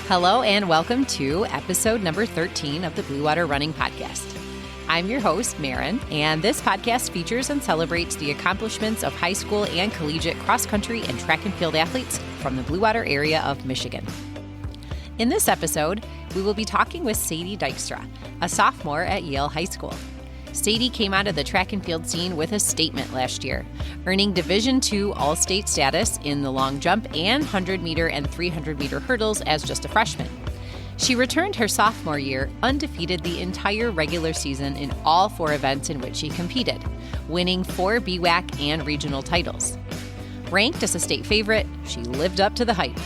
Hello and welcome to episode number 13 of the Blue Water Running Podcast. I'm your host, Maren, and this podcast features and celebrates the accomplishments of high school and collegiate cross-country and track and field athletes from the Blue Water area of Michigan. In this episode, we will be talking with Sadie Dykstra, a sophomore at Yale High School. Sadie came out of the track and field scene with a statement last year, earning Division II All-State status in the long jump and 100-meter and 300-meter hurdles as just a freshman. She returned her sophomore year undefeated the entire regular season in all 4 events in which she competed, winning 4 BWAC and regional titles. Ranked as a state favorite, she lived up to the hype.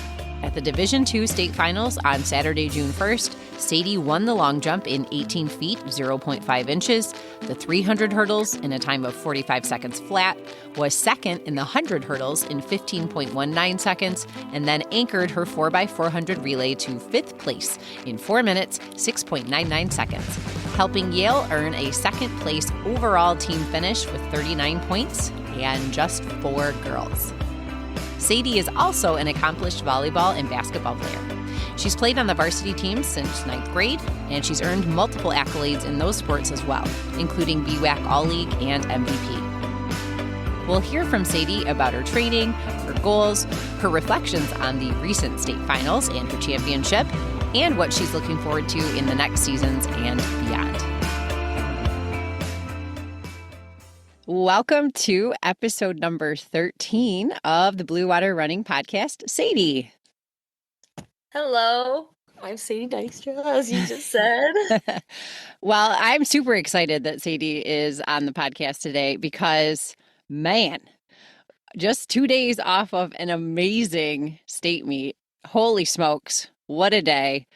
At the Division II state finals on Saturday, June 1st, Sadie won the long jump in 18 feet, 0.5 inches, the 300 hurdles in a time of 45 seconds flat, was second in the 100 hurdles in 15.19 seconds, and then anchored her 4x400 relay to 5th place in 4 minutes, 6.99 seconds, helping Yale earn a second place overall team finish with 39 points and just 4 girls. Sadie is also an accomplished volleyball and basketball player. She's played on the varsity teams since 9th grade, and she's earned multiple accolades in those sports as well, including BWAC All-League and MVP. We'll hear from Sadie about her training, her goals, her reflections on the recent state finals and her championship, and what she's looking forward to in the next seasons and beyond. Welcome to episode number 13 of the Blue Water Running Podcast. Sadie. Hello, I'm Sadie Dykstra, as you just said. Well, I'm super excited that Sadie is on the podcast today because, man, just 2 days off of an amazing state meet. Holy smokes, what a day.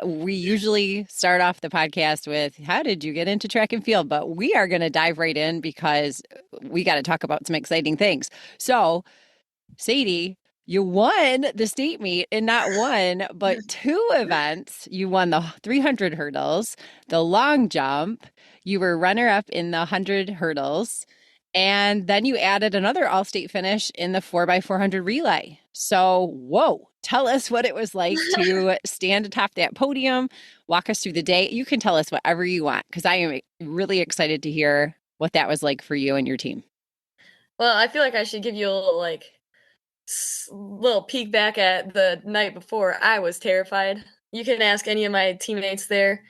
We usually start off the podcast with, how did you get into track and field? But we are going to dive right in because we got to talk about some exciting things. So, Sadie, you won the state meet in not one, but 2 events. You won the 300 hurdles, the long jump. You were runner-up in the 100 hurdles. And then you added another all-state finish in the 4x400 relay. So, whoa, tell us what it was like to stand atop that podium, walk us through the day. You can tell us whatever you want, because I am really excited to hear what that was like for you and your team. Well, I feel like I should give you a little peek back at the night before. I was terrified. You can ask any of my teammates there.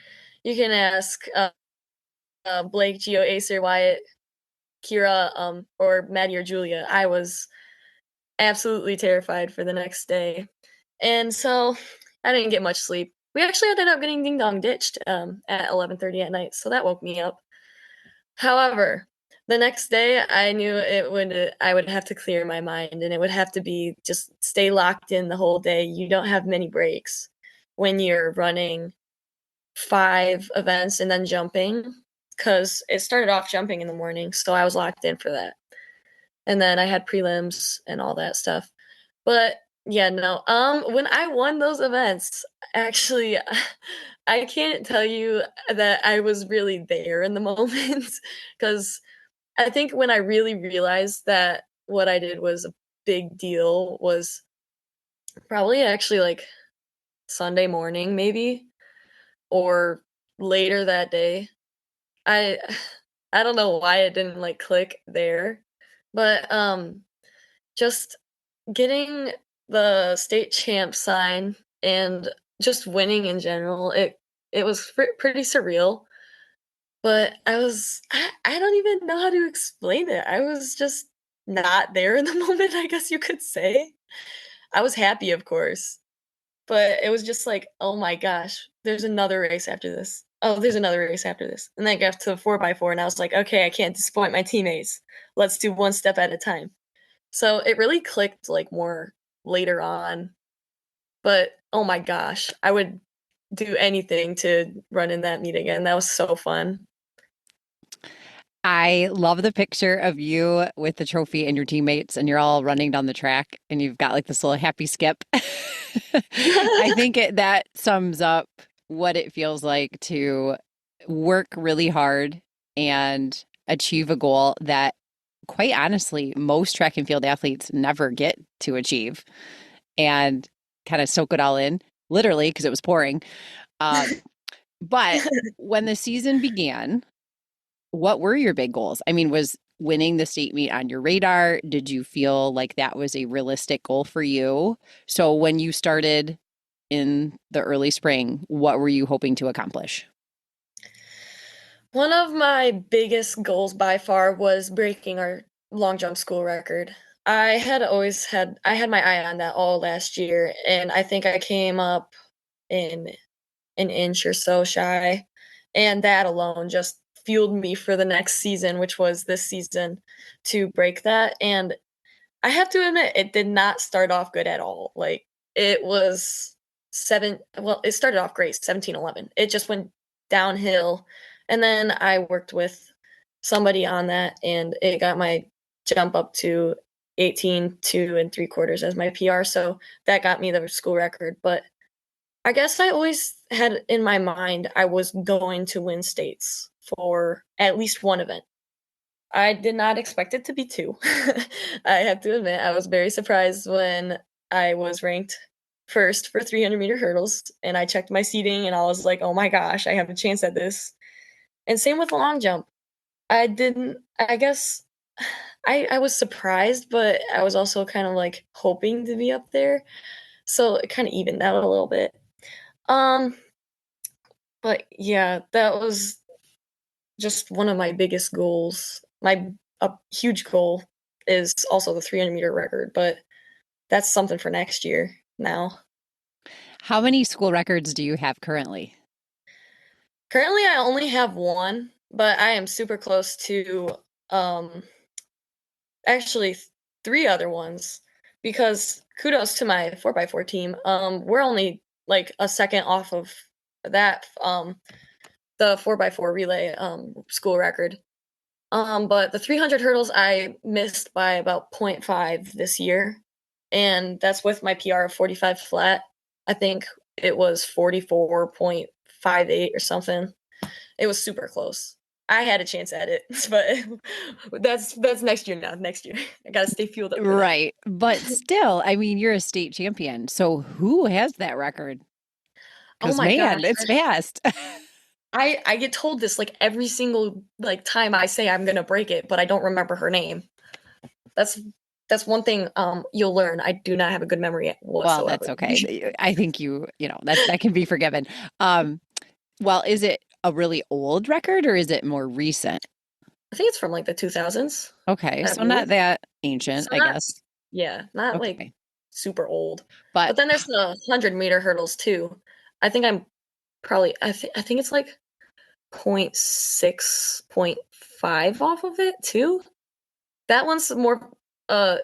You can ask Blake, Gio, Acer, Wyatt, Kira, or Maddie or Julia. I was absolutely terrified for the next day. And so I didn't get much sleep. We actually ended up getting ding-dong ditched at 11:30 at night, so that woke me up. However, the next day I knew I would have to clear my mind, and it would have to be just stay locked in the whole day. You don't have many breaks when you're running 5 events and then jumping, because it started off jumping in the morning, so I was locked in for that. And then I had prelims and all that stuff. But yeah, no. When I won those events, actually, I can't tell you that I was really there in the moment, because I think when I really realized that what I did was a big deal was probably actually Sunday morning, maybe, or later that day. I don't know why it didn't click there, but just getting the state champ sign and just winning in general, it was pretty surreal. But I don't even know how to explain it. I was just not there in the moment, I guess you could say. I was happy, of course, but it was just oh my gosh, there's another race after this. Oh, there's another race after this. And then I got to 4x4 and I was like, okay, I can't disappoint my teammates. Let's do one step at a time. So it really clicked more later on. But oh my gosh, I would do anything to run in that meet again. That was so fun. I love the picture of you with the trophy and your teammates, and you're all running down the track and you've got this little happy skip. I think that sums up what it feels like to work really hard and achieve a goal that, quite honestly, most track and field athletes never get to achieve, and kind of soak it all in, literally because it was pouring. But when the season began, what were your big goals? I mean, was winning the state meet on your radar? Did you feel like that was a realistic goal for you? So when you started in the early spring, what were you hoping to accomplish? One of my biggest goals by far was breaking our long jump school record. I had my eye on that all last year, and I think I came up in an inch or so shy, and that alone just fueled me for the next season, which was this season, to break that. And I have to admit, it did not start off good at all. Like, it was it started off great, 17-11. It just went downhill. And then I worked with somebody on that, and it got my jump up to 18 2 3/4 as my PR. So that got me the school record. But I guess I always had in my mind I was going to win states for at least one event. I did not expect it to be two. I have to admit, I was very surprised when I was ranked first for 300-meter hurdles, and I checked my seating, and I was like, "Oh my gosh, I have a chance at this." And same with the long jump. I guess I was surprised, but I was also kind of like hoping to be up there. So it kind of evened out a little bit. Um, but yeah, that was just one of my biggest goals. My a huge goal is also the 300-meter record, but that's something for next year now. How many school records do you have currently? Currently, I only have one, but I am super close to um actually three other ones because kudos to my 4x4 team. We're only like a second off of that the 4x4 relay school record. But the 300 hurdles I missed by about point 0.5 this year, and that's with my PR of 45 flat. I think it was 44.58 or something. It was super close. I had a chance at it, but that's next year now. Next year, I gotta stay fueled up for that. Right. But still, I mean, you're a state champion. So who has that record? Oh Because my gosh, man, it's fast. I get told this like every single like time I say I'm gonna break it, but I don't remember her name. That's that's one thing you'll learn. I do not have a good memory Well, whatsoever. that's okay. I think that can be forgiven. Um, well, is it a really old record or is it more recent? I think it's from like the 2000s, Okay, I so not believe. that ancient, So I not guess. yeah, not like Okay. super old. But But then there's the 100-meter hurdles too. I think I'm probably I think it's like point 0.6, point 0.5 off of it too. That one's more uh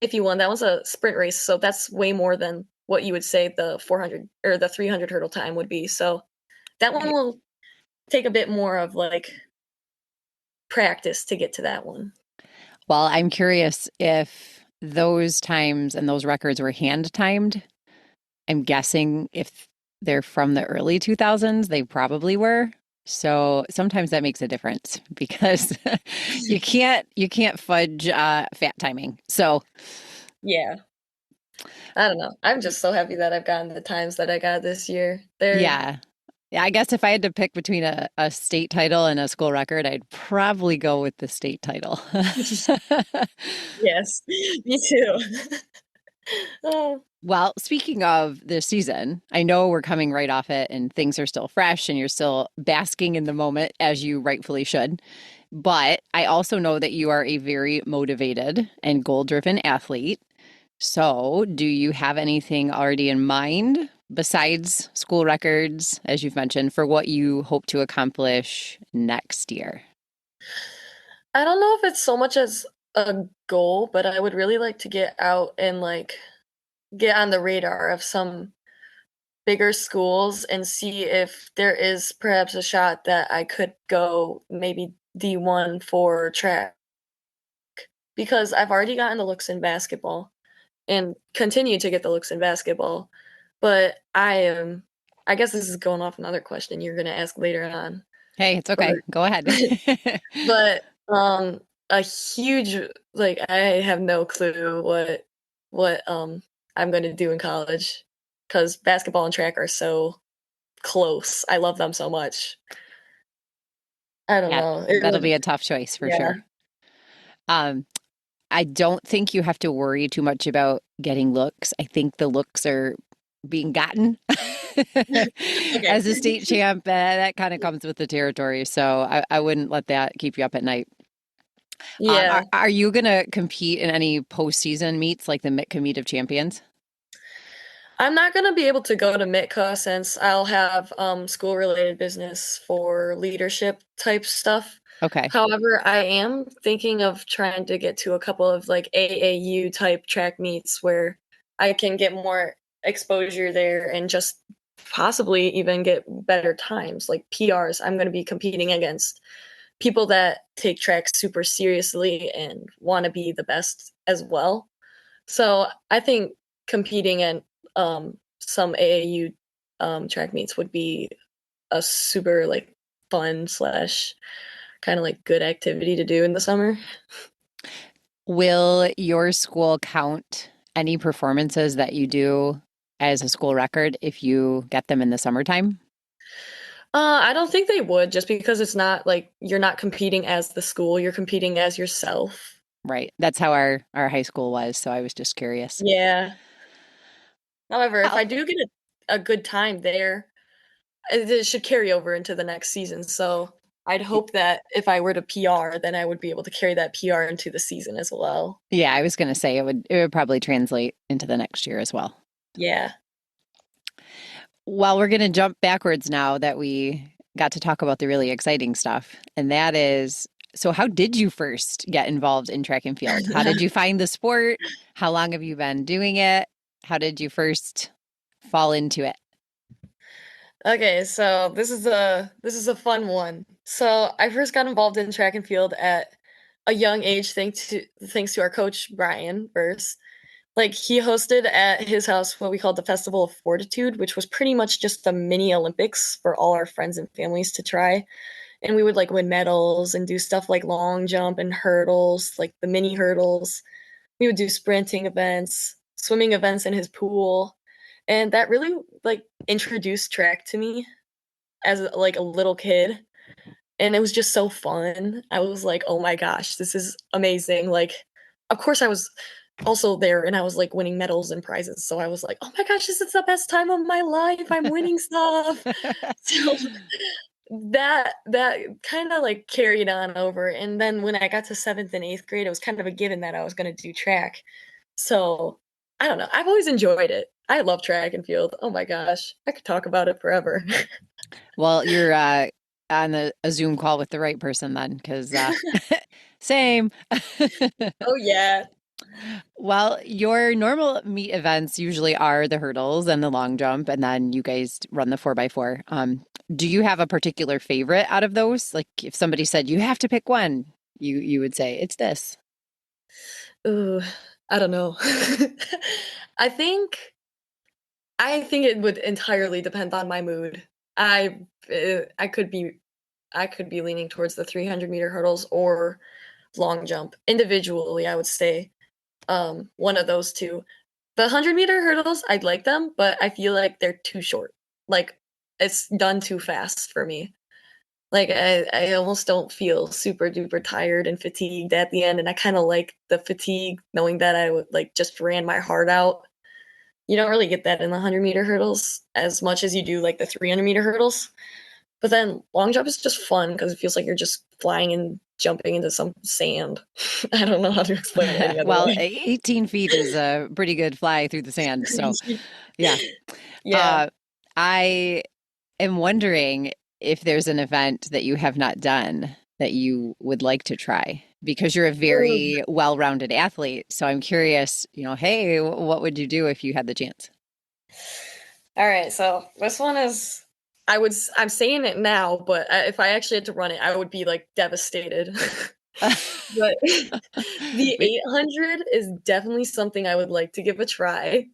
if you won, that was a sprint race, so that's way more than what you would say the 400 or the 300 hurdle time would be. So that one right. will take a bit more of like practice to get to that one. Well, I'm curious if those times and those records were hand timed. I'm guessing if they're from the early 2000s, they probably were. So sometimes that makes a difference because you can't fudge fat timing. So Yeah. I don't know. I'm just so happy that I've gotten the times that I got this year. They're yeah. Yeah, I guess if I had to pick between a state title and a school record, I'd probably go with the state title. yes, me too. Oh, Well, speaking of this season, I know we're coming right off it and things are still fresh and you're still basking in the moment as you rightfully should. But I also know that you are a very motivated and goal driven athlete. So, do you have anything already in mind besides school records, as you've mentioned, for what you hope to accomplish next year? I don't know if it's so much as a goal, but I would really like to get out and like get on the radar of some bigger schools and see if there is perhaps a shot that I could go maybe D1 for track because I've already gotten the looks in basketball and continue to get the looks in basketball. But I guess this is going off another question you're going to ask later on. Hey, it's But okay. Go ahead. but a huge like I have no clue what I'm going to do in college. because basketball and track are so close. I love them so much. I don't Yeah, know. that'll be a tough choice for Yeah. sure. Um, I don't think you have to worry too much about getting looks. I think the looks are being gotten Okay. as a state champ. That kind of comes with the territory. So I wouldn't let that keep you up at night. Yeah. Are you going to compete in any postseason meets like the Mitka Meet of Champions? I'm not gonna be able to go to Mitka since I'll have school related business for leadership type stuff. Okay. However, I am thinking of trying to get to a couple of like AAU type track meets where I can get more exposure there and just possibly even get better times, like PRs. I'm going to be competing against people that take track super seriously and want to be the best as well. So I think competing in some AAU track meets would be a super like fun slash kind of like good activity to do in the summer. Will your school count any performances that you do as a school record if you get them in the summertime? I don't think they would just because it's not like you're not competing as the school, you're competing as yourself. Right. That's how our high school was. So I was just curious. Yeah. However, if Well, I do get a good time there, it should carry over into the next season. So I'd hope that if I were to PR, then I would be able to carry that PR into the season as well. yeah, I was going to say it would probably translate into the next year as well. Yeah. Well, we're going to jump backwards now that we got to talk about the really exciting stuff. And that is, so how did you first get involved in track and field? How did you find the sport? How long have you been doing it? How did you first fall into it? Okay, so this is a fun one. So I first got involved in track and field at a young age, thanks to our coach Brian Burse. Like he hosted at his house what we called the Festival of Fortitude, which was pretty much just the mini Olympics for all our friends and families to try. And we would like win medals and do stuff like long jump and hurdles, like the mini hurdles. We would do sprinting events, swimming events in his pool. And that really like introduced track to me as like a little kid. And it was just so fun. I was like, "Oh my gosh, this is amazing." Like of course I was also there and I was like winning medals and prizes. So I was like, "Oh my gosh, this is the best time of my life. I'm winning stuff." So that kind of like carried on over. And then when I got to 7th and 8th grade, it was kind of a given that I was going to do track. So I don't know. I've always enjoyed it. I love track and field. Oh my gosh, I could talk about it forever. Well, you're on a Zoom call with the right person then, because same. Oh yeah. Well, your normal meet events usually are the hurdles and the long jump, and then you guys run the 4x4. Do you have a particular favorite out of those? Like if somebody said you have to pick one, you would say it's this. Ooh, I don't know. I think I think it would entirely depend on my mood. I I could be leaning towards the 300-meter hurdles or long jump. Individually, I would say one of those two. The 100-meter hurdles, I'd like them, but I feel like they're too short. Like it's done too fast for me. Like I almost don't feel super duper tired and fatigued at the end, and I kind of like the fatigue knowing that I would like just ran my heart out. You don't really get that in the 100-meter hurdles as much as you do like the 300-meter hurdles. But then long jump is just fun because it feels like you're just flying and jumping into some sand. I don't know how to explain it any other Well, way. 18 feet is a pretty good fly through the It's sand. So, crazy. yeah. Yeah. Uh, I am wondering if there's an event that you have not done that you would like to try because you're a Ooh. very well-rounded athlete. So I'm curious, hey, what would you do if you had the chance? All right, so this one is I'm saying it now, but if I actually had to run it, I would be like devastated. But the We- 800 is definitely something I would like to give a try.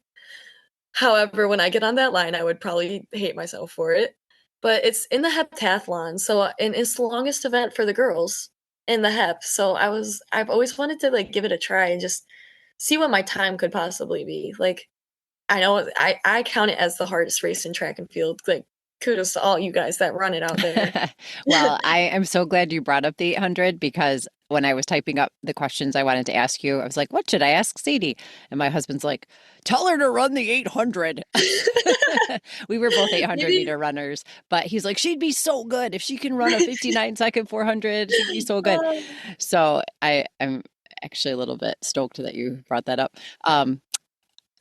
However, when I get on that line, I would probably hate myself for it. But it's in the heptathlon, so and it's the longest event for the girls in the hep. So I've always wanted to like give it a try and just see what my time could possibly be. Like I know I count it as the hardest race in track and field. Like, kudos to all you guys that run it out there. Well, I am so glad you brought up the 800 because when I was typing up the questions I wanted to ask you, I was like, what should I ask Sadie? And my husband's like, tell her to run the 800. We were both 800 Maybe. meter runners, but he's like, she'd be so good. If she can run a 59-second 400, she'd be so good. So I'm actually a little bit stoked that you brought that up.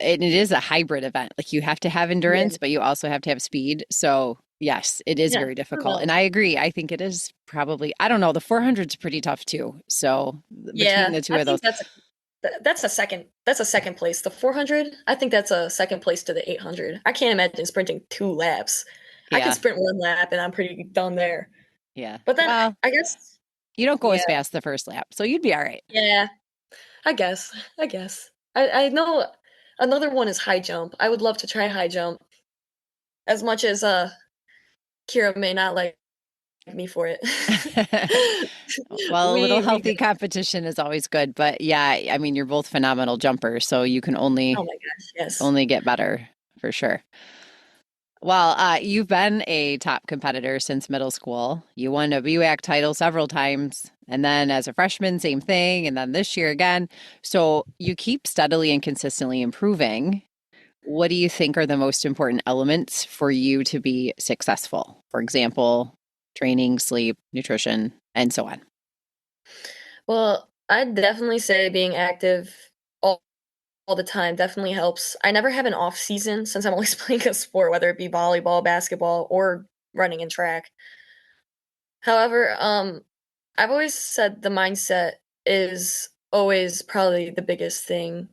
And it is a hybrid event. Like you have to have endurance, Yeah. but you also have to have speed. So yes, it is Yeah, very difficult. And I agree. I think it is probably, I don't know, the 400 is pretty tough too. So between the two I of those. think that's a second place. The 400, I think that's a second place to the 800. I can't imagine sprinting 2 laps. I can Yeah. sprint 1 lap and I'm pretty done there. Yeah. But then Well, I guess, you don't go as yeah, fast the first lap, so you'd be all right. yeah, I guess. I know another one is high jump. I would love to try high jump as much as Kira may not like me for it. Well, a little We healthy competition is always good, but yeah, I mean, you're both phenomenal jumpers, so you can oh only my gosh, yes. only get better for sure. Well, you've been a top competitor since middle school. You won a BWAC title several times, and then as a freshman, same thing, and then this year again. So you keep steadily and consistently improving. What do you think are the most important elements for you to be successful? For example, training, sleep, nutrition, and so on. Well, I'd definitely say being active all the time definitely helps. I never have an off season since I'm always playing a sport, whether it be volleyball, basketball, or running and track. However, I've always said the mindset is always probably the biggest thing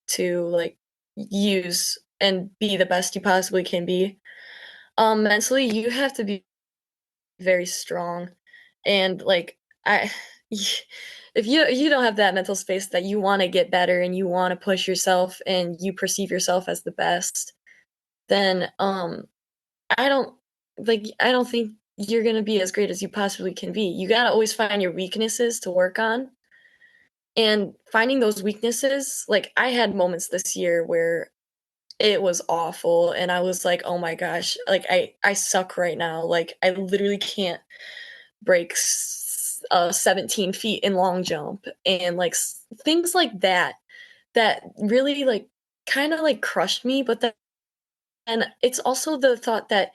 to like use and be the best you possibly can be. Mentally, you have to be very strong, and like I, if you don't have that mental space that you want to get better and you want to push yourself and you perceive yourself as the best, then I don't think you're gonna be as great as you possibly can be. You gotta always find your weaknesses to work on. And finding those weaknesses, like I had moments this year where it was awful and I was like, "Oh my gosh, like I suck right now. Like I literally can't break 17 feet in long jump." And like things like that that really like kind of like crushed me, but then and it's also the thought that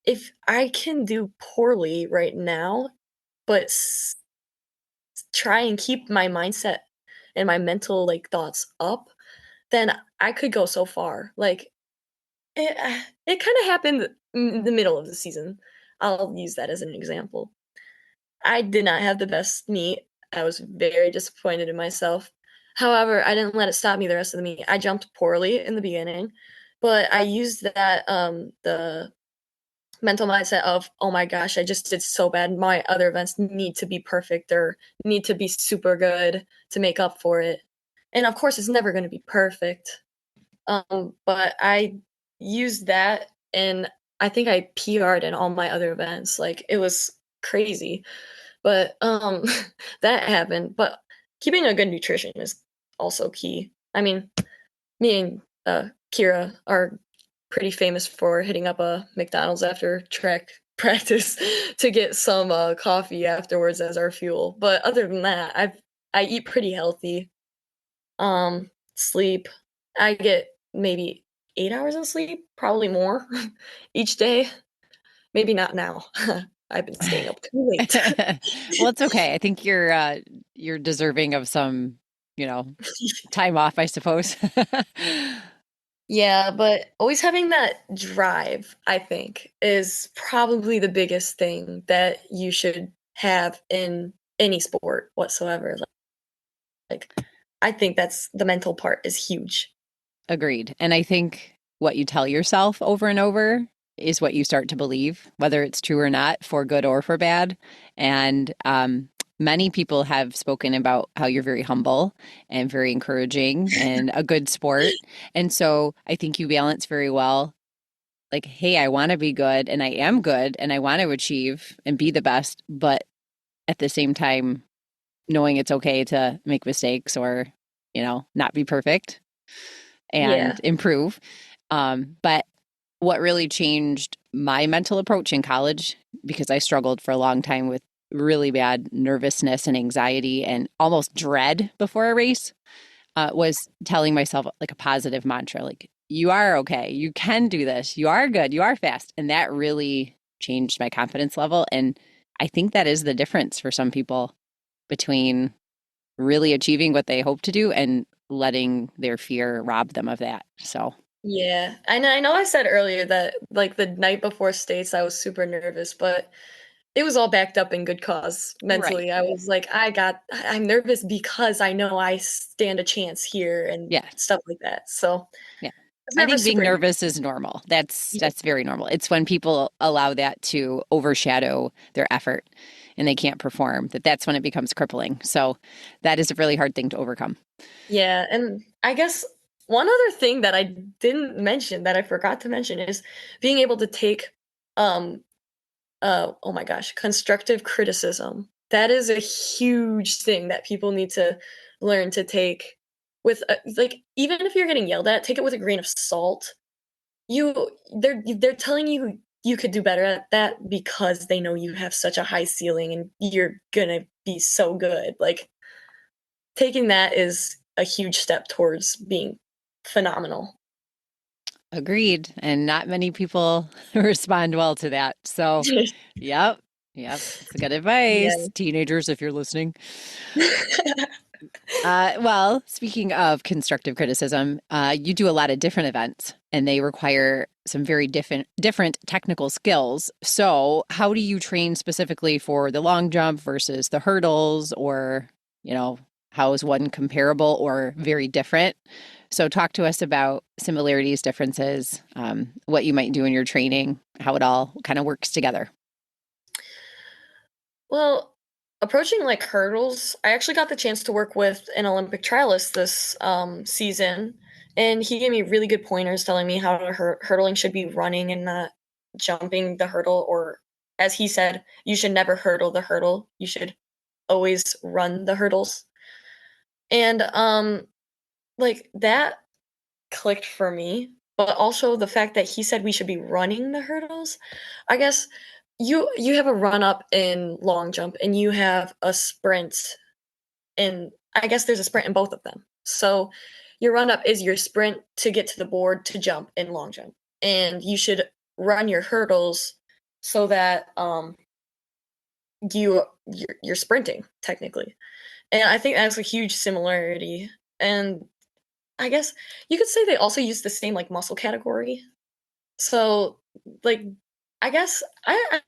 if I can do poorly right now, but try and keep my mindset and my mental like thoughts up, then I could go so far. Like it kind of happened in the middle of the season. I'll use that as an example. I did not have the best meet. I was very disappointed in myself. However, I didn't let it stop me the rest of the meet. I jumped poorly in the beginning, but I used that the mental mindset of, "Oh my gosh, I just did so bad. My other events need to be perfect or need to be super good to make up for it." And of course, it's never going to be perfect. But I used that and I think I PR'd in all my other events. Like it was crazy. But that happened. But keeping a good nutrition is also key. I mean, me and Kira are pretty famous for hitting up a McDonald's after track practice to get some coffee afterwards as our fuel. But other than that, I eat pretty healthy. Sleep. I get maybe 8 hours of sleep, probably more each day. Maybe not now. I've been staying up too late. Well, it's okay. I think you're deserving of some, you know, time off, I suppose. Yeah, but always having that drive, I think, is probably the biggest thing that you should have in any sport whatsoever. Like I think that's the mental part is huge. Agreed. And I think what you tell yourself over and over is what you start to believe, whether it's true or not, for good or for bad. And many people have spoken about how you're very humble and very encouraging and a good sport. And so I think you balance very well. Like, hey, I want to be good and I am good and I want to achieve and be the best, but at the same time, knowing it's okay to make mistakes or, not be perfect Yeah. and improve. But what really changed my mental approach in college, because I struggled for a long time with really bad nervousness and anxiety and almost dread before a race, was telling myself like a positive mantra, like, you are okay, you can do this, you are good, you are fast. And that really changed my confidence level. And I think that is the difference for some people between really achieving what they hope to do and letting their fear rob them of that. So, Yeah. I know I said earlier that like the night before states I was super nervous, but it was all backed up in good cause right. mentally. I was like, I'm nervous because I know I stand a chance here and Yeah. stuff like that. So Yeah. it's I never think being super. nervous is normal. That's Yeah. that's very normal. It's when people allow that to overshadow their effort and they can't perform, that's when it becomes crippling. So that is a really hard thing to overcome. Yeah, and I guess one other thing that I didn't mention that I forgot to mention is being able to take um oh my gosh, constructive criticism. That is a huge thing that people need to learn to take with like even if you're getting yelled at, take it with a grain of salt. They're telling you you could do better at that because they know you have such a high ceiling and you're gonna be so good. Like taking that is a huge step towards being phenomenal. Agreed. And not many people respond well to that. So, yep. Yep. It's good Yeah. advice. Teenagers, if you're listening. Well, speaking of constructive criticism, you do a lot of different events and they require some very different technical skills. So, how do you train specifically for the long jump versus the hurdles, or, how is one comparable or very different? So, talk to us about similarities, differences, what you might do in your training, how it all kind of works together. Well, approaching like hurdles, I actually got the chance to work with an Olympic trialist this season, and he gave me really good pointers telling me how hurdling should be running and not jumping the hurdle, or as he said, you should never hurdle the hurdle. You should always run the hurdles. And like that clicked for me, but also the fact that he said we should be running the hurdles. I guess you have a run up in long jump and you have a sprint in I guess there's a sprint in both of them. So your run up is your sprint to get to the board to jump in long jump. And you should run your hurdles so that you're sprinting technically. And I think that's a huge similarity. And I guess you could say they also use the same like muscle category. So like I guess I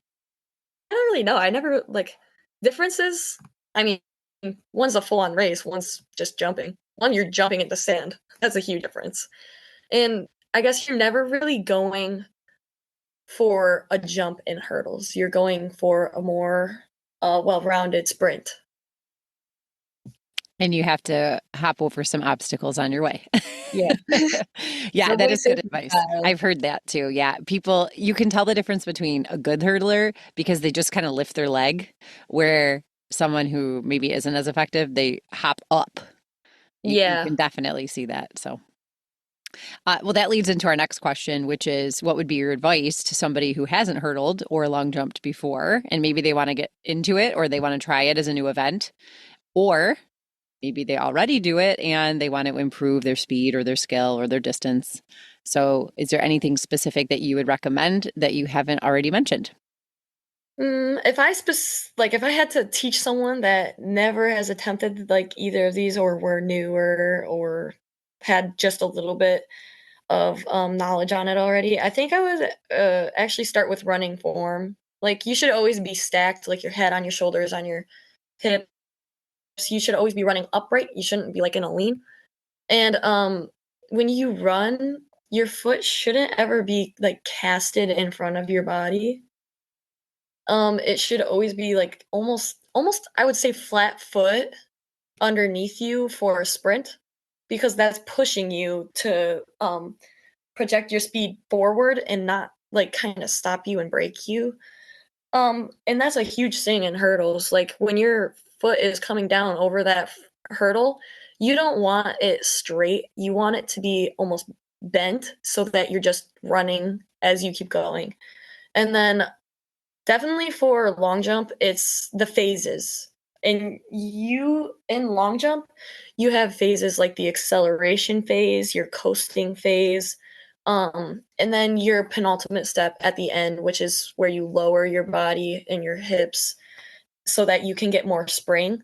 don't really know. I never like differences. I mean, one's a full on race, one's just jumping. One you're jumping in the sand. That's a huge difference. And I guess you're never really going for a jump in hurdles. You're going for a more well-rounded sprint. And you have to hop over some obstacles on your way. Yeah. Yeah, that Subway is good surfing advice. style. I've heard that too. Yeah, people, you can tell the difference between a good hurdler because they just kind of lift their leg, where someone who maybe isn't as effective, they hop up. You Yeah. can definitely see that. So, well, that leads into our next question, which is what would be your advice to somebody who hasn't hurdled or long jumped before, and maybe they want to get into it or they want to try it as a new event? Or maybe they already do it and they want to improve their speed or their skill or their distance. So, is there anything specific that you would recommend that you haven't already mentioned? If I had to teach someone that never has attempted like either of these or were newer or had just a little bit of knowledge on it already, I think I would actually start with running form. Like you should always be stacked, like your head on your shoulders, on your hips. You should always be running upright. You shouldn't be like in a lean. And when you run, your foot shouldn't ever be like casted in front of your body. It should always be like almost I would say flat foot underneath you for a sprint because that's pushing you to project your speed forward and not like kind of stop you and break you. And that's a huge thing in hurdles. Like when your foot is coming down over that hurdle, you don't want it straight. You want it to be almost bent so that you're just running as you keep going. And then definitely for long jump, it's the phases. And in long jump, you have phases like the acceleration phase, your coasting phase, and then your penultimate step at the end, which is where you lower your body and your hips so that you can get more spring.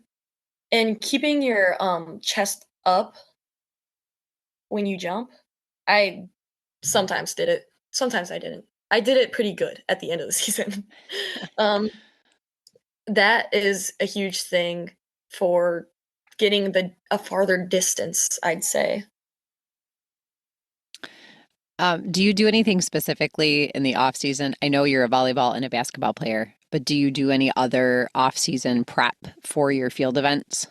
And keeping your chest up when you jump, I sometimes did it. Sometimes I didn't. I did it pretty good at the end of the season. um, that is a huge thing for getting a farther distance, I'd say. Do you do anything specifically in the off season? I know you're a volleyball and a basketball player, but do you do any other off season prep for your field events?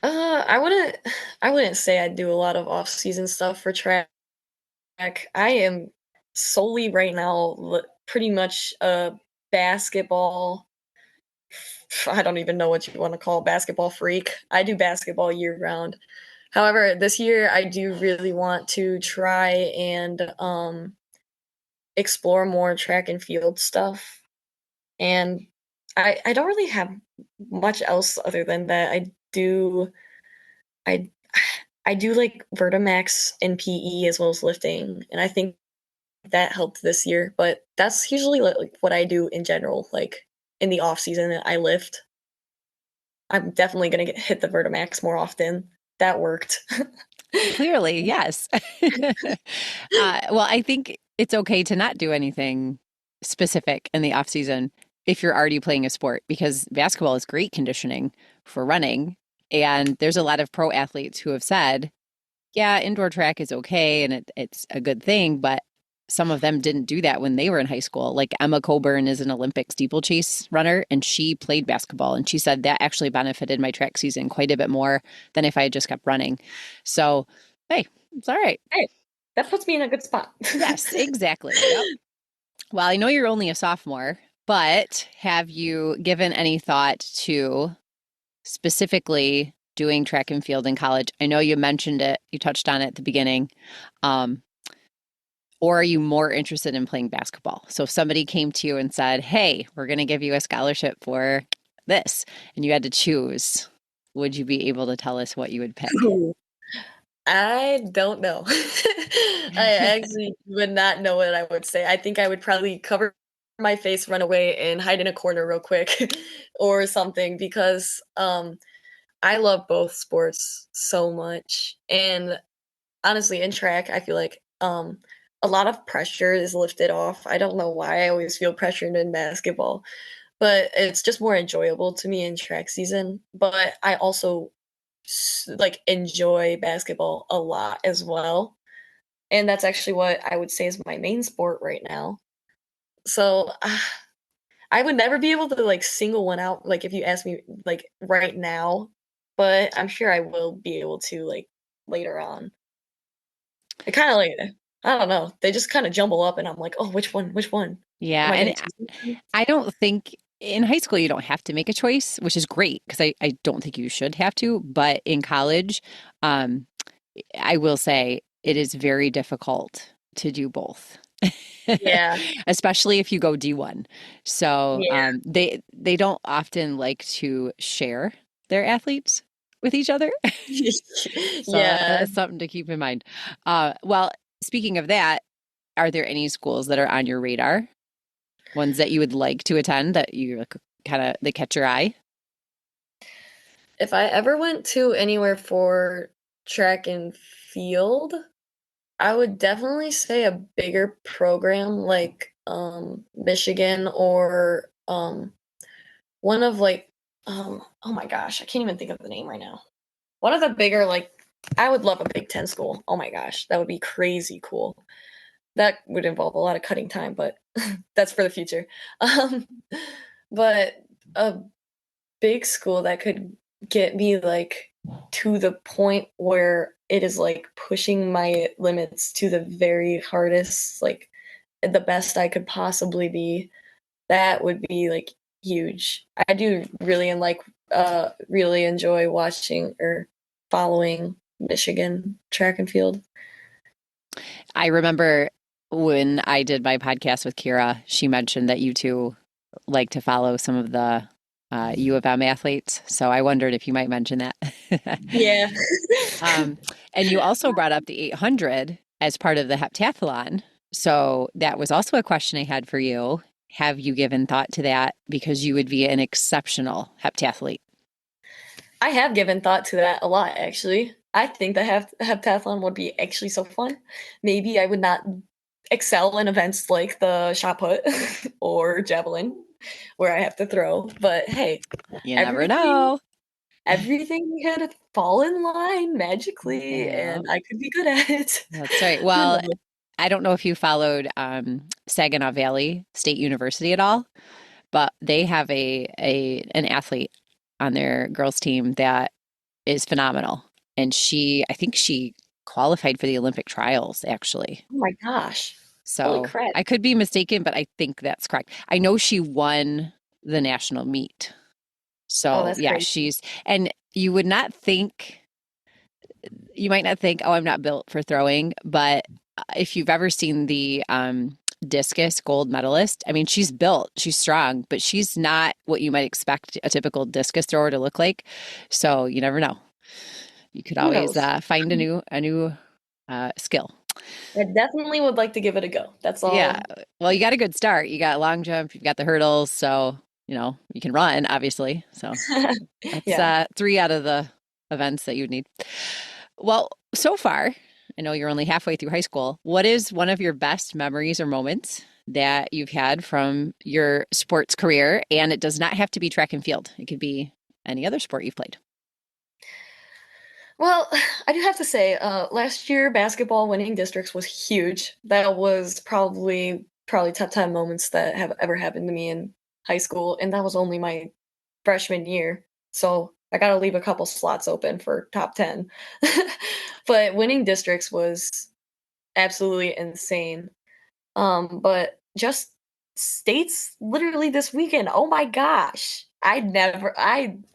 I wouldn't say I do a lot of off-season stuff for track. I am solely right now pretty much a basketball. I don't even know what you want to call basketball freak. I do basketball year round. However, this year I do really want to try and explore more track and field stuff. And I don't really have much else other than that. I I do like Vertimax and PE as well as lifting, and I think that helped this year. But that's usually like what I do in general. Like in the off season, I lift. I'm definitely gonna hit the Vertimax more often. That worked. Clearly, yes. Well, I think it's okay to not do anything specific in the off season if you're already playing a sport, because basketball is great conditioning for running. And there's a lot of pro athletes who have said, yeah, indoor track is okay and it's a good thing, but some of them didn't do that when they were in high school. Like Emma Coburn is an Olympic steeplechase runner, and she played basketball. And she said that actually benefited my track season quite a bit more than if I had just kept running. So, hey, it's all right. Hey, that puts me in a good spot. Yes, exactly. Yep. Well, I know you're only a sophomore, but have you given any thought to specifically doing track and field in college? I know you mentioned it, you touched on it at the beginning. Um, or are you more interested in playing basketball? So if somebody came to you and said, hey, we're going to give you a scholarship for this, and you had to choose, would you be able to tell us what you would pick? I don't know. I actually would not know what I would say. I think I would probably cover my face, run away, and hide in a corner real quick or something because I love both sports so much. And honestly, in track, I feel like a lot of pressure is lifted off. I don't know why I always feel pressured in basketball, but it's just more enjoyable to me in track season. But I also like enjoy basketball a lot as well. And that's actually what I would say is my main sport right now. So I would never be able to like single one out like if you ask me like right now, but I'm sure I will be able to like later on. It kind of like I don't know. They just kind of jumble up and I'm like, "Oh, which one? Which one? Yeah. Am I And going to choose one?" I don't think in high school you don't have to make a choice, which is great because I don't think you should have to. But in college, um, I will say it is very difficult to do both. Yeah. Especially if you go D1. So Yeah. they don't often like to share their athletes with each other. So Yeah. that's something to keep in mind. Well, speaking of that, are there any schools that are on your radar? Ones that you would like to attend that you kind of they catch your eye? If I ever went to anywhere for track and field, I would definitely say a bigger program like Michigan or one of like oh my gosh, I can't even think of the name right now. One of the bigger like I would love a Big Ten school. Oh my gosh, that would be crazy cool. That would involve a lot of cutting time, but that's for the future. Um, but a big school that could get me like to the point where it is like pushing my limits to the very hardest, like the best I could possibly be. That would be like huge. I do really and like really enjoy watching or following Michigan track and field. I remember when I did my podcast with Kira, she mentioned that you two like to follow some of the U of M athletes. So I wondered if you might mention that. Yeah. Um, and you also brought up the 800 as part of the heptathlon. So that was also a question I had for you. Have you given thought to that? Because you would be an exceptional heptathlete. I have given thought to that a lot, actually. I think the heptathlon would be actually so fun. Maybe I would not excel in events like the shot put or javelin, where I have to throw. But hey, You never everything know. everything had to fall in line magically, Yeah, and I could be good at it. that's right. Who Well, knows? I don't know if you followed Saginaw Valley State University at all, but they have an athlete on their girls team that is phenomenal. And I think she qualified for the Olympic trials actually. Oh my gosh. Holy So crap. I could be mistaken, but I think that's correct. I know she won the national meet. Oh, So that's yeah, crazy. and you might not think, oh, I'm not built for throwing, but if you've ever seen the discus gold medalist, I mean, she's built, she's strong, but she's not what you might expect a typical discus thrower to look like. So you never know. You could Who always knows? find a new skill. I definitely would like to give it a go. That's Yeah. all. Well, you got a good start. You got long jump, you've got the hurdles, so you can run, obviously. So that's Yeah. three out of the events that you'd need. Well, so far, I know you're only halfway through high school. What is one of your best memories or moments that you've had from your sports career? And it does not have to be track and field. It could be any other sport you've played. Well, I do have to say, last year basketball winning districts was huge. That was probably top 10 moments that have ever happened to me in high school, and that was only my freshman year. So I got to leave a couple slots open for top 10. But winning districts was absolutely insane. But just states literally this weekend. Oh my gosh.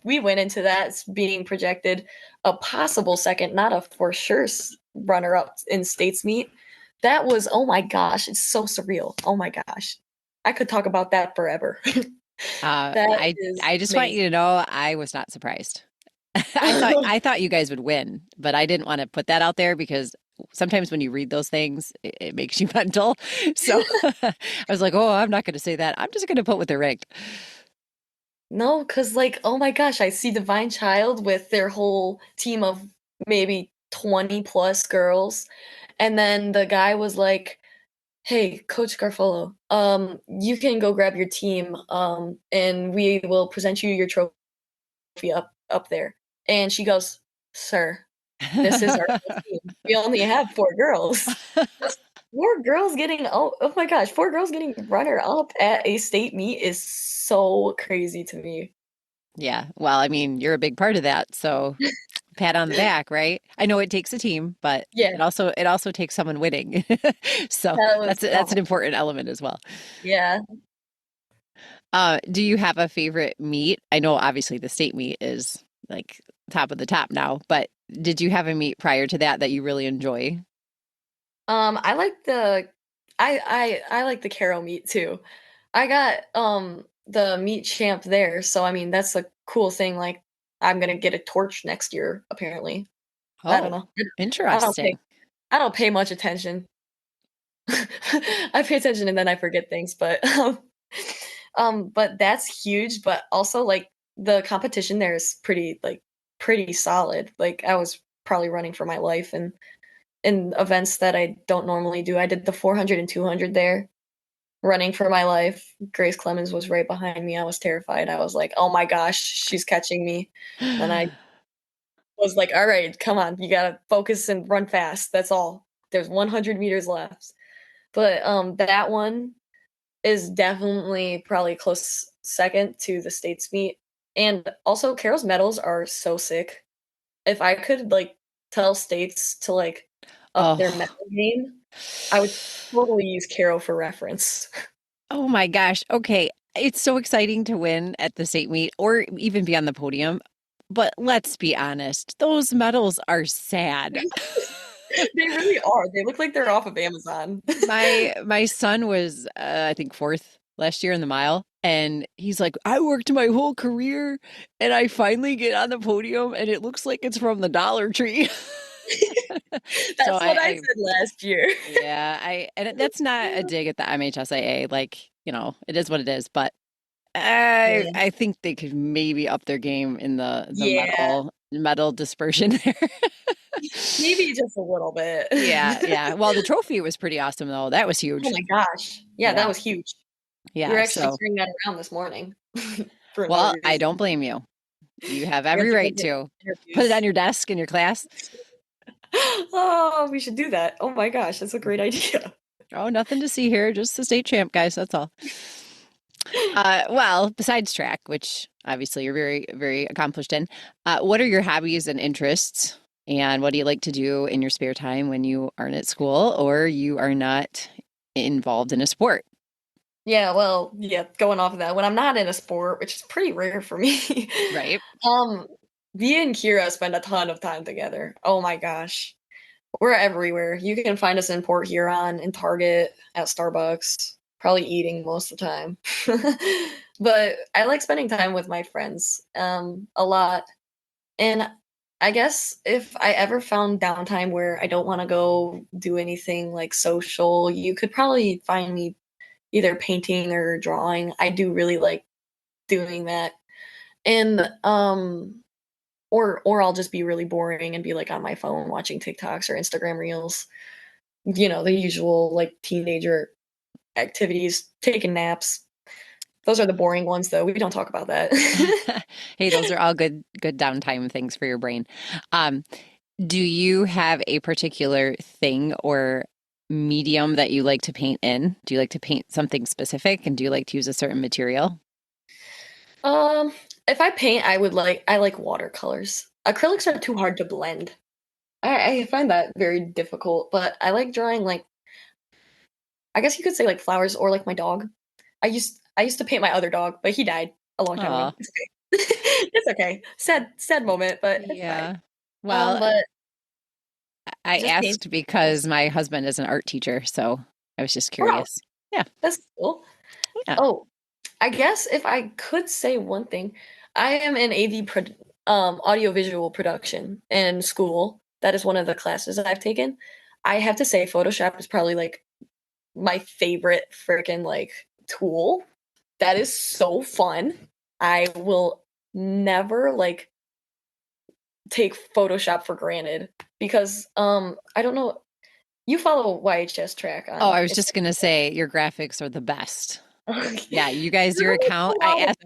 We went into that being projected a possible second, not a for sure runner up in states meet. That was, oh my gosh, it's so surreal. Oh my gosh. I could talk about that forever. That I is I just want amazing. you to know I was not surprised. I thought you guys would win, but I didn't want to put that out there because sometimes when you read those things, it makes you mental. So I was like, oh, I'm not going to say that. I'm just going to put what they're ranked. No, because, like, oh my gosh, I see Divine Child with their whole team of maybe 20 plus girls. And then the guy was like, hey, Coach Garfolo, you can go grab your team, and we will present you your trophy up there. And she goes, sir, this is our whole team. We only have four girls. Four girls getting oh my gosh, four girls getting runner up at a state meet is so crazy to me. Yeah. Well, I mean, you're a big part of that. So pat on the back, right? I know it takes a team, but Yeah, it also takes someone winning. So that was that's an important element as well. yeah. Do you have a favorite meet? I know obviously the state meet is like top of the top now, but did you have a meet prior to that that you really enjoy? I like the I like the Carol meet too. I got the meet champ there, so I mean that's a cool thing. Like I'm gonna get a torch next year, apparently. I don't Oh, know. I don't pay interesting. I don't pay much attention. I pay attention and then I forget things, but that's huge. But also like the competition there is pretty solid. Like I was probably running for my life and in events that I don't normally do. I did the 400 and 200 there, running for my life. Grace Clemens was right behind me. I was terrified. I was like, "Oh my gosh, she's catching me." And I was like, "All right, come on. You got to focus and run fast. That's all. There's 100 meters left." But that one is definitely probably close second to the states meet. And also Carol's medals are so sick. If I could like tell states to like up their Oh, medal game, I would totally use Carol for reference. oh my gosh. Okay. It's so exciting to win at the state meet or even be on the podium. but let's be honest, those medals are sad. They really are. They look like they're off of Amazon. My son was I think fourth last year in the mile, and he's like, I worked my whole career and I finally get on the podium and it looks like it's from the Dollar Tree. So That's what I said last year. yeah, and that's not a dig at the MHSAA, like, it is what it is, but Yeah. I think they could maybe up their game in the Yeah, medal dispersion there. maybe just a little bit. Yeah, yeah. Well, the trophy was pretty awesome though. That was Oh huge. my gosh. Yeah, that Yeah. was huge. We were Yeah. actually So, carrying that around this morning for no well, I reason. don't blame you. You have We have every to right give it to put it interviews. on your desk in your class. Oh, we should do that. Oh my gosh, that's a great idea. Oh, nothing to see here, just the state champ, guys. That's all. Well, besides track, which obviously you're very, very accomplished in, what are your hobbies and interests? And what do you like to do in your spare time when you aren't at school or you are not involved in a sport? Yeah, well, yeah, going off of that, when I'm not in a sport, which is pretty rare for me, Right. um, me and Kira spend a ton of time together. Oh my gosh. We're everywhere. You can find us in Port Huron, in Target, at Starbucks, probably eating most of the time. But I like spending time with my friends, a lot. And I guess if I ever found downtime where I don't wanna go do anything, like, social, you could probably find me either painting or drawing. I do really like doing that. And, or I'll just be really boring and be, like, on my phone watching TikToks or Instagram Reels. The usual, like, teenager activities, taking naps. Those are the boring ones, though. We don't talk about that. Hey, those are all good downtime things for your brain. Um, do you have a particular thing or medium that you like to paint in? Do you like to paint something specific and do you like to use a certain material? Um, if I paint, I like watercolors. Acrylics are too hard to blend. I find that very difficult, but I like drawing, like, I guess you could say, like, flowers or, like, my dog. I used to paint my other dog, but he died a long time ago. Oh, It's okay. It's okay. Sad moment, but it's fine. yeah. Well, But I just paint. asked because my husband is an art teacher, so I was just Wow, curious. Yeah. that's cool. Yeah. Oh, I guess if I could say one thing, I am in audiovisual production in school. That is one of the classes that I've taken. I have to say Photoshop is probably, like, my favorite freaking, like, tool. That is so fun. I will never, like, take Photoshop for granted because, I don't know, you follow YHS track Oh, on I was just gonna Instagram, say your graphics are the best. right? Yeah, you guys, There your are, like, account, a lot of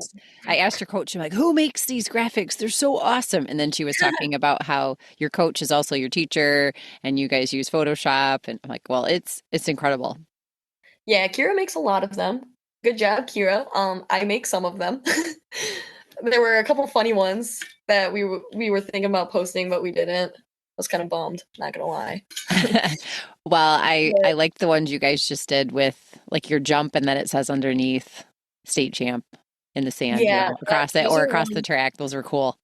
I asked her coach, I'm like, who makes these graphics? They're so awesome. And then she was them. talking about how your coach is also your teacher and you guys use Photoshop. And I'm like, well, it's incredible. Yeah, Kira makes a lot of them. Good job, Kira. I make some of them. There were a couple funny ones that we were thinking about posting, but we didn't. I was kind of bummed, not gonna lie. Well, I But liked the ones you guys just did with like your jump and then it says underneath state champ in the sand, yeah, across it those or are across the ones. track. Those were cool.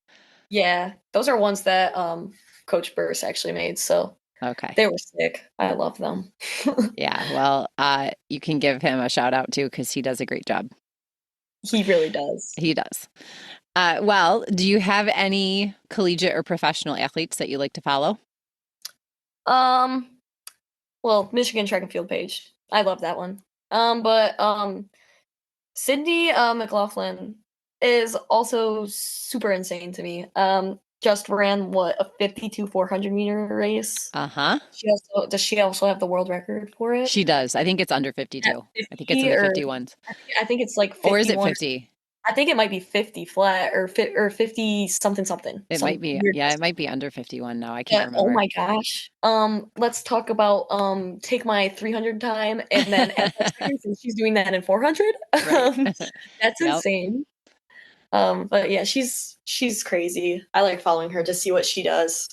Yeah, those are ones that Coach Burris actually made, so Okay. they were sick. I love them. Yeah. Well, you can give him a shout out too because he does a great job. He really does. He does. Well, do you have any collegiate or professional athletes that you like to follow? Um, well, Michigan track and field page. I love that one. But Sydney McLaughlin is also super insane to me. Just ran what, a 52 400-meter race. Uh-huh. Does she also have the world record for it? She does. I think it's under At 52. I think it's in 50 the or 51s. I think it's like Or is it 51 or 50? I think it might be 50 flat or 50 something something. It might Some be, weird. yeah, it might be under 51 now. I can't But oh remember. my gosh. Let's talk about take my 300 time and then add 5 seconds and she's doing that in 400. Right. That's Yep. insane. But yeah, she's crazy. I like following her to see what she does.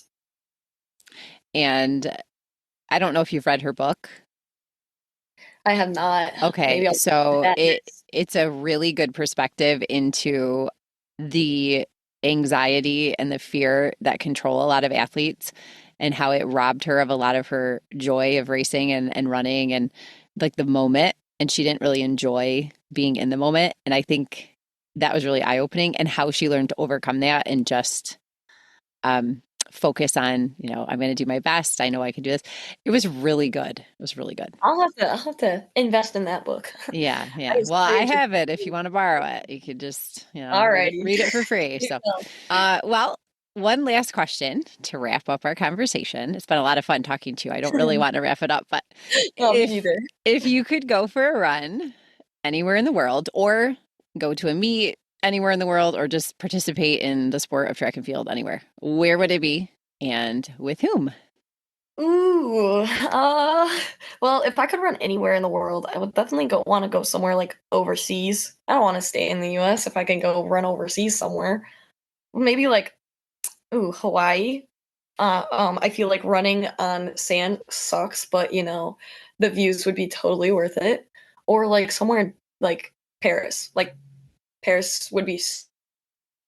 And I don't know if you've read her book. I have not. Okay, Maybe I'll do so that next. it's a really good perspective into the anxiety and the fear that control a lot of athletes, and how it robbed her of a lot of her joy of racing and running and like the moment. And she didn't really enjoy being in the moment. And I think that was really eye-opening, and how she learned to overcome that and just focus on, I'm going to do my best. I know I can do this. It was really good. It was really good. I'll have to invest in that book. Yeah. Well, I have it. If you want to borrow it, you could just, read it for free. So, well, one last question to wrap up our conversation. It's been a lot of fun talking to you. I don't really want to wrap it up, but if you could go for a run anywhere in the world, or go to a meet anywhere in the world, or just participate in the sport of track and field anywhere, where would it be and with whom? Ooh, well, if I could run anywhere in the world, I would definitely want to go somewhere like overseas. I don't want to stay in the US. If I can go run overseas somewhere, maybe like, Hawaii. I feel like running on sand sucks, but the views would be totally worth it. Or like somewhere like Paris. Like Paris would be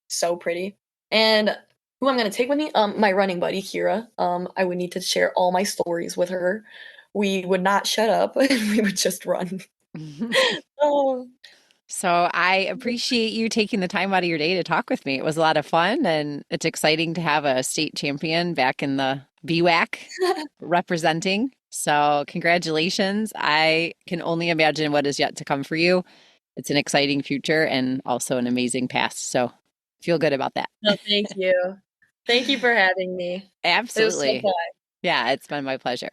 so pretty. And who I'm going to take with me? My running buddy, Kira. I would need to share all my stories with her. We would not shut up. We would just run. Oh. So I appreciate you taking the time out of your day to talk with me. It was a lot of fun, and it's exciting to have a state champion back in the BWAC representing. So congratulations. I can only imagine what is yet to come for you. It's an exciting future and also an amazing past. So feel good about that. No, thank you. Thank you for having me. Absolutely. It was so fun. Yeah, it's been my pleasure.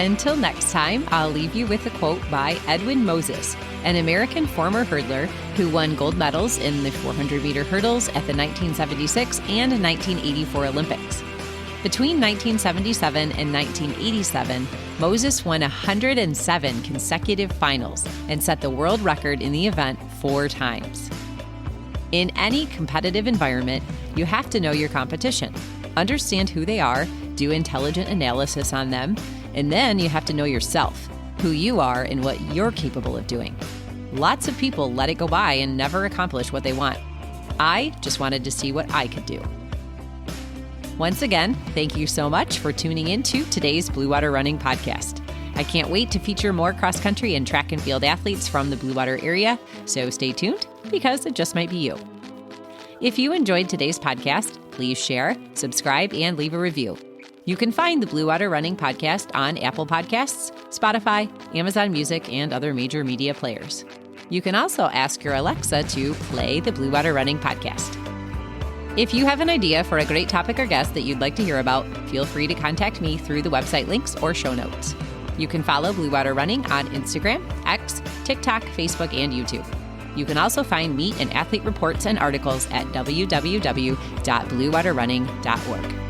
Until next time, I'll leave you with a quote by Edwin Moses, an American former hurdler who won gold medals in the 400-meter hurdles at the 1976 and 1984 Olympics. Between 1977 and 1987, Moses won 107 consecutive finals and set the world record in the event 4 times. In any competitive environment, you have to know your competition, understand who they are, do intelligent analysis on them, and then you have to know yourself, who you are and what you're capable of doing. Lots of people let it go by and never accomplish what they want. I just wanted to see what I could do. Once again, thank you so much for tuning in to today's Blue Water Running Podcast. I can't wait to feature more cross-country and track and field athletes from the Blue Water area, so stay tuned because it just might be you. If you enjoyed today's podcast, please share, subscribe, and leave a review. You can find the Blue Water Running Podcast on Apple Podcasts, Spotify, Amazon Music, and other major media players. You can also ask your Alexa to play the Blue Water Running Podcast. If you have an idea for a great topic or guest that you'd like to hear about, feel free to contact me through the website links or show notes. You can follow Blue Water Running on Instagram, X, TikTok, Facebook, and YouTube. You can also find meet and athlete reports and articles at www.bluewaterrunning.org.